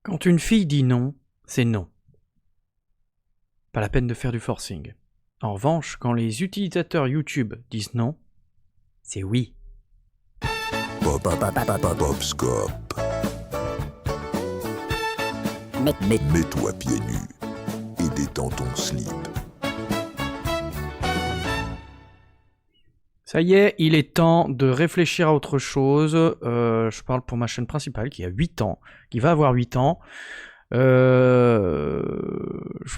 Quand une fille dit non, c'est non. Pas la peine de faire du forcing. En revanche, quand les utilisateurs YouTube disent non, c'est oui. Popscope. Mets-toi pieds nus et détends ton slip. Ça y est, il est temps de réfléchir à autre chose. Je parle pour ma chaîne principale qui a 8 ans, qui va avoir 8 ans. Je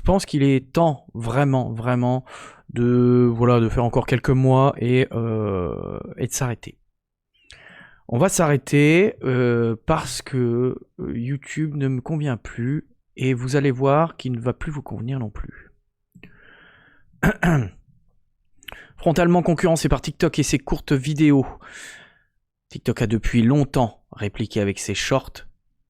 pense qu'il est temps vraiment de faire encore quelques mois et de s'arrêter. On va s'arrêter parce que YouTube ne me convient plus et vous allez voir qu'il ne va plus vous convenir non plus. Frontalement concurrencé par TikTok et ses courtes vidéos. TikTok a depuis longtemps répliqué avec ses shorts.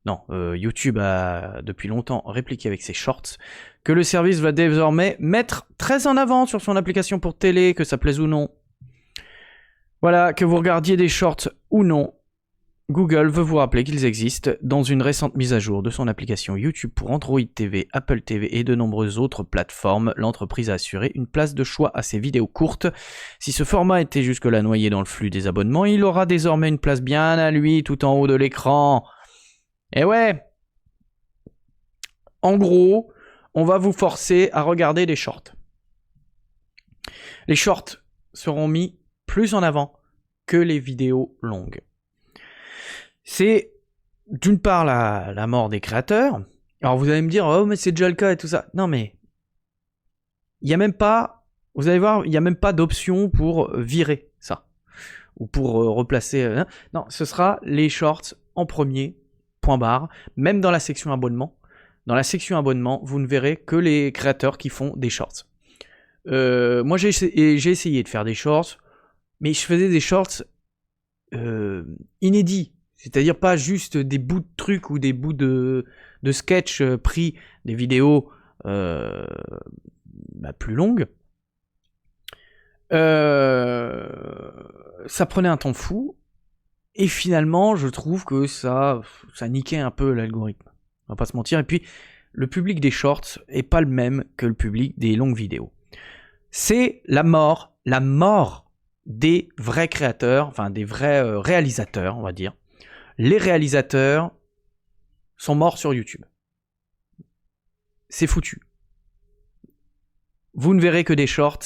Non, YouTube a depuis longtemps répliqué avec ses shorts que le service va désormais mettre très en avant sur son application pour télé, que ça plaise ou non. Voilà, que vous regardiez des shorts ou non, Google veut vous rappeler qu'ils existent dans une récente mise à jour de son application YouTube pour Android TV, Apple TV et de nombreuses autres plateformes. L'entreprise a assuré une place de choix à ses vidéos courtes. Si ce format était jusque-là noyé dans le flux des abonnements, il aura désormais une place bien à lui tout en haut de l'écran. Et ouais, en gros, on va vous forcer à regarder des shorts. Les shorts seront mis plus en avant que les vidéos longues. C'est d'une part la mort des créateurs. Alors vous allez me dire, oh mais c'est déjà le cas et tout ça. Non mais, il n'y a même pas, vous allez voir, il n'y a même pas d'option pour virer ça. Ou pour replacer. Non, ce sera les shorts en premier, point barre. Même dans la section abonnement. Dans la section abonnement, vous ne verrez que les créateurs qui font des shorts. Moi j'ai essayé de faire des shorts, mais je faisais des shorts inédits. C'est-à-dire pas juste des bouts de trucs ou des bouts de sketch pris des vidéos plus longues. Ça prenait un temps fou. Et finalement, je trouve que ça niquait un peu l'algorithme. On va pas se mentir. Et puis, le public des shorts est pas le même que le public des longues vidéos. C'est la mort des vrais créateurs, enfin des vrais réalisateurs, on va dire. Les réalisateurs sont morts sur YouTube. C'est foutu. Vous ne verrez que des shorts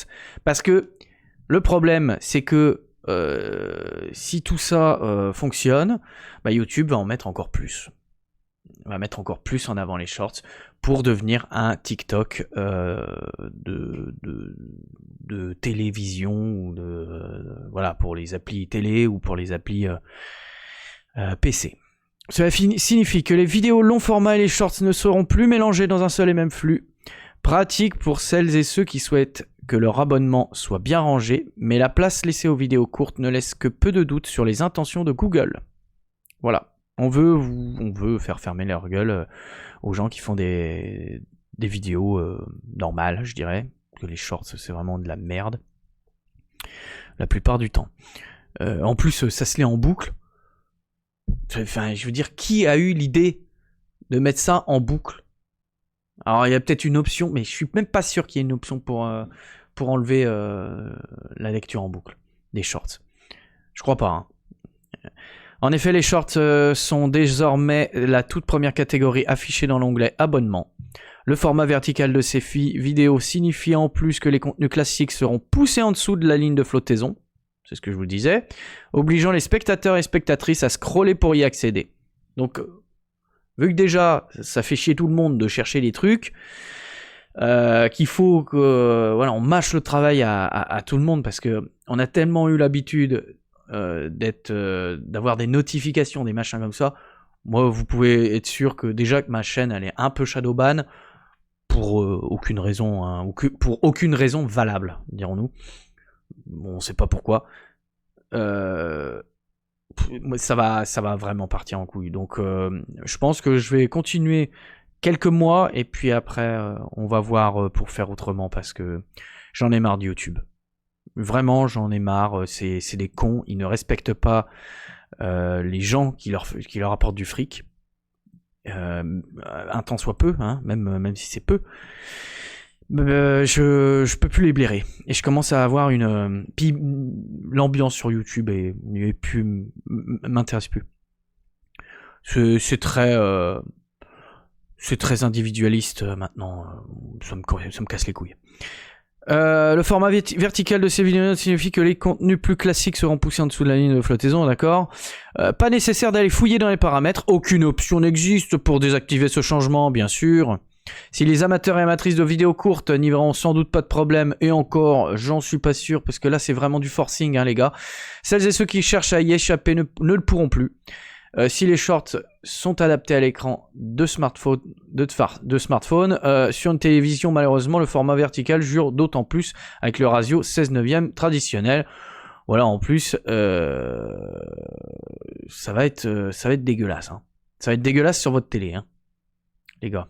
parce que le problème, c'est que si tout ça fonctionne, YouTube va en mettre encore plus. Va mettre encore plus en avant les shorts pour devenir un TikTok de télévision ou voilà, pour les applis télé ou pour les applis PC. Cela signifie que les vidéos long format et les shorts ne seront plus mélangés dans un seul et même flux. Pratique pour celles et ceux qui souhaitent que leur abonnement soit bien rangé, mais la place laissée aux vidéos courtes ne laisse que peu de doute sur les intentions de Google. Voilà, on veut faire fermer leur gueule aux gens qui font des vidéos normales, je dirais, que les shorts c'est vraiment de la merde, la plupart du temps. En plus, ça se lit en boucle. Enfin, je veux dire, qui a eu l'idée de mettre ça en boucle? Alors, il y a peut-être une option, mais je suis même pas sûr qu'il y ait une option pour enlever la lecture en boucle des shorts. Je crois pas. Hein. En effet, les shorts sont désormais la toute première catégorie affichée dans l'onglet abonnement. Le format vertical de ces vidéos signifie en plus que les contenus classiques seront poussés en dessous de la ligne de flottaison. C'est ce que je vous disais, obligeant les spectateurs et spectatrices à scroller pour y accéder. Donc, vu que déjà, ça fait chier tout le monde de chercher des trucs, qu'il faut que, on mâche le travail à tout le monde parce que on a tellement eu l'habitude d'avoir des notifications, des machins comme ça. Moi, vous pouvez être sûr que déjà que ma chaîne, elle est un peu shadowban pour aucune raison, hein, pour aucune raison valable, dirons-nous. Bon, on sait pas pourquoi. Ça va vraiment partir en couille. Donc, je pense que je vais continuer quelques mois et puis après, on va voir pour faire autrement parce que j'en ai marre de YouTube. Vraiment, j'en ai marre. C'est des cons. Ils ne respectent pas les gens qui leur apportent du fric. un temps soit peu, hein, même si c'est peu, je peux plus les blairer. Et je commence à avoir puis l'ambiance sur YouTube et plus m'intéresse plus. C'est très individualiste maintenant. Ça me casse les couilles. Le format vertical de ces vidéos signifie que les contenus plus classiques seront poussés en dessous de la ligne de flottaison, d'accord. Pas nécessaire d'aller fouiller dans les paramètres. Aucune option n'existe pour désactiver ce changement, bien sûr. Si les amateurs et amatrices de vidéos courtes n'y verront sans doute pas de problème, et encore, j'en suis pas sûr, parce que là c'est vraiment du forcing, hein, les gars. Celles et ceux qui cherchent à y échapper ne le pourront plus. Si les shorts sont adaptés à l'écran de smartphone, sur une télévision, malheureusement, le format vertical jure d'autant plus avec le ratio 16/9 traditionnel. Voilà, en plus, ça va être dégueulasse. Hein. Ça va être dégueulasse sur votre télé, hein, les gars.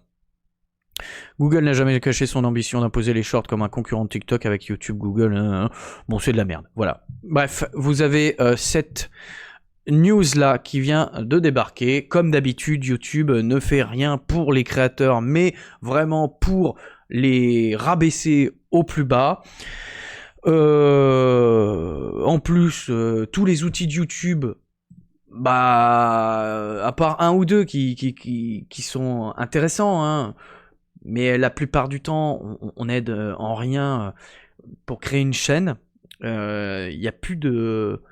Google n'a jamais caché son ambition d'imposer les shorts comme un concurrent de TikTok avec YouTube, Google. Bon, c'est de la merde. Voilà. Bref, vous avez cette news là qui vient de débarquer. Comme d'habitude, YouTube ne fait rien pour les créateurs, mais vraiment pour les rabaisser au plus bas. En plus, tous les outils de YouTube, à part un ou deux qui sont intéressants, hein, mais la plupart du temps, on aide en rien pour créer une chaîne. Il y a plus de...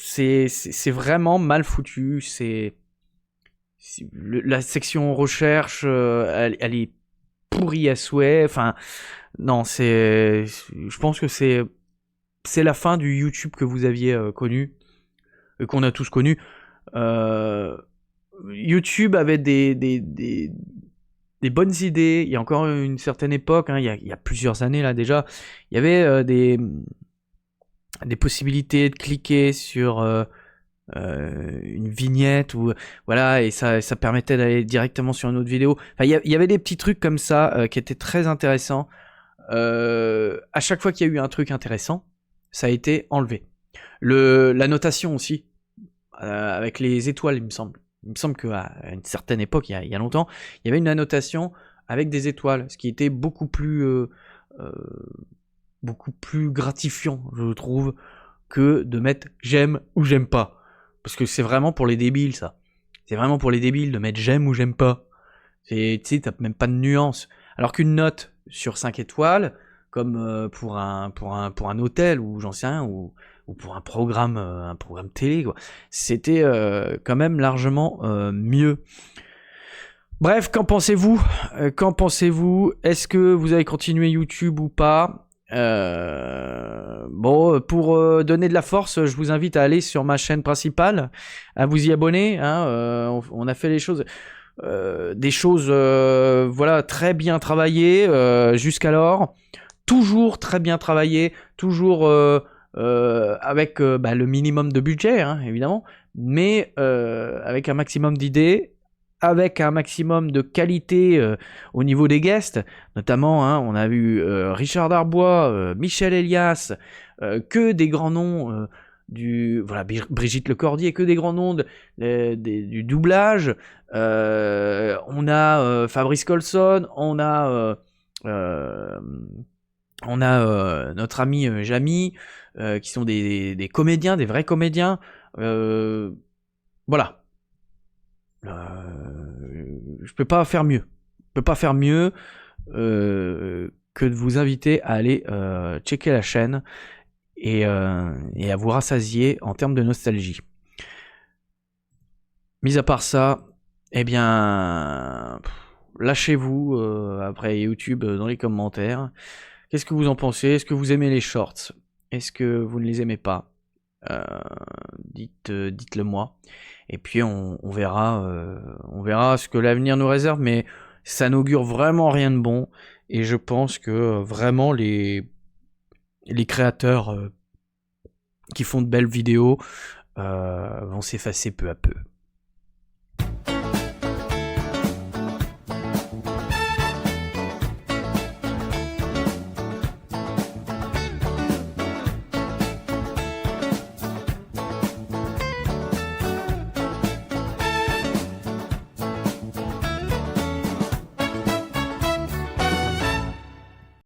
C'est vraiment mal foutu. La section recherche, elle est pourrie à souhait. Enfin, non, je pense que c'est la fin du YouTube que vous aviez connu, qu'on a tous connu. YouTube avait des bonnes idées. Il y a encore une certaine époque, hein, il y a plusieurs années là déjà, il y avait des possibilités de cliquer sur une vignette ou voilà, et ça permettait d'aller directement sur une autre vidéo. Enfin, il y avait des petits trucs comme ça qui étaient très intéressants. À chaque fois qu'il y a eu un truc intéressant, ça a été enlevé. La notation aussi, avec les étoiles, il me semble. Il me semble qu'à une certaine époque, il y a longtemps, il y avait une annotation avec des étoiles, ce qui était beaucoup plus gratifiant, je trouve, que de mettre j'aime ou j'aime pas. Parce que c'est vraiment pour les débiles, ça. C'est vraiment pour les débiles de mettre j'aime ou j'aime pas. Tu sais, t'as même pas de nuance. Alors qu'une note sur 5 étoiles, comme pour un hôtel, ou j'en sais rien, ou pour un programme télé, quoi, c'était quand même largement mieux. Bref, qu'en pensez-vous ? Est-ce que vous allez continuer YouTube ou pas ? Bon, pour donner de la force, je vous invite à aller sur ma chaîne principale, à vous y abonner. Hein, on a fait des choses voilà, très bien travaillées jusqu'alors. Toujours très bien travaillées, toujours avec le minimum de budget, hein, évidemment, mais avec un maximum d'idées, avec un maximum de qualité au niveau des guests, notamment, hein, on a vu Richard Darbois, Michel Elias, que des grands noms Brigitte Lecordier, que des grands noms du doublage. On a Fabrice Colson, on a notre ami Jamy, qui sont des comédiens, des vrais comédiens. Voilà. Je peux pas faire mieux. Que de vous inviter à aller checker la chaîne et à vous rassasier en termes de nostalgie. Mis à part ça, eh bien, lâchez-vous après YouTube dans les commentaires. Qu'est-ce que vous en pensez ? Est-ce que vous aimez les shorts ? Est-ce que vous ne les aimez pas ? Dites-le moi. Et puis on verra ce que l'avenir nous réserve, mais ça n'augure vraiment rien de bon. Et je pense que vraiment les créateurs qui font de belles vidéos vont s'effacer peu à peu.